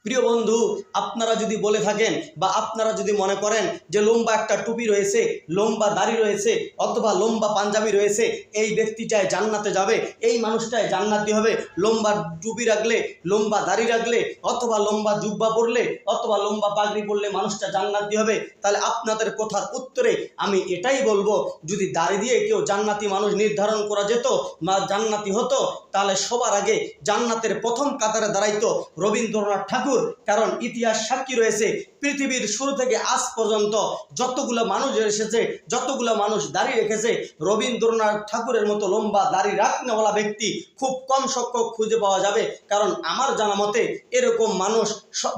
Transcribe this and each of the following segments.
প্রিয় বন্ধু, আপনারা যদি বলে থাকেন বা আপনারা যদি মনে করেন যে লম্বা একটা টুপি রয়েছে, লম্বা দাড়ি রয়েছে অথবা লম্বা পাঞ্জাবি রয়েছে, এই ব্যক্তিটাই জান্নাতে যাবে, এই মানুষটাই জান্নাতি হবে, লম্বা টুপি রাখলে, লম্বা দাড়ি রাখলে অথবা লম্বা জুব্বা পরলে অথবা লম্বা পাগড়ি পরলে মানুষটা জান্নাতি হবে, তাহলে আপনাদের কথার উত্তরে আমি এটাই বলবো, যদি দাড়ি দিয়ে কেউ জান্নাতি মানুষ নির্ধারণ করা যেত বা জান্নাতি হতো, তাহলে সবার আগে জান্নাতের প্রথম কাতারে দাঁড়াইতো রবীন্দ্রনাথ ঠাকুর। কারণ ইতিহাস সাক্ষী রয়েছে, পৃথিবীর শুরু থেকে আজ পর্যন্ত যতগুলো মানুষ এসেছে, যতগুলো মানুষ দাড়ি রেখেছে, রবীন্দ্রনাথ ঠাকুরের মতো লম্বা দাড়ি রাখনেওয়ালা ব্যক্তি খুব কম সংখ্যক খুঁজে পাওয়া যাবে। কারণ আমার জানা মতে এরকম মানুষ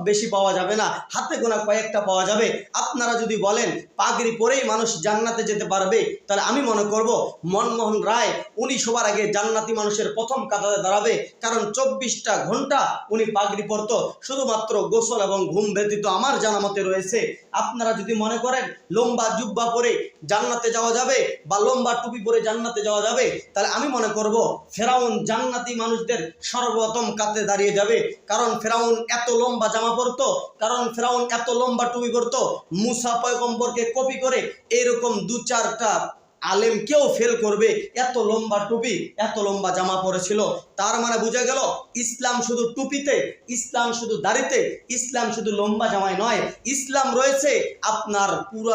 বেশি পাওয়া যাবে না, হাতে গোনা কয়েকটা পাওয়া যাবে। আপনারা যদি বলেন পাগড়ি পরেই মানুষ জান্নাতে যেতে পারবে, তাহলে আমি মনে করব মনমোহন রায় উনি সবার আগে জান্নাতি মানুষের প্রথম কাতারে দাঁড়াবে। কারণ 24টা ঘন্টা উনি পাগড়ি পরতো, শুধুমাত্র গোসল এবং ঘুম ব্যতীত আমার জানা মতে রয়েছে। আপনারা যদি মনে করেন লম্বা জুব্বা পরে জান্নাতে যাওয়া যাবে বা লম্বা টুপি পরে জান্নাতে যাওয়া যাবে, তাহলে আমি মনে করব ফেরাউন জান্নাতি মানুষদের সর্বপ্রথম কাতে দাঁড়িয়ে যাবে। কারণ ফেরাউন এত লম্বা জামা পরতো, কারণ ফেরাউন এত লম্বা টুপি পরতো, মুসা পয়গম্বরকে কপি করে এরকম 2-4টা আলেম কেউ ফেল করবে, এত লম্বা টুপি এত লম্বা জামা পরেছিল। তার মানে বোঝা গেল ইসলাম শুধু টুপিতে, ইসলাম শুধু দাড়িতে, ইসলাম শুধু লম্বা জামায় নয়, ইসলাম রয়েছে আপনার পুরা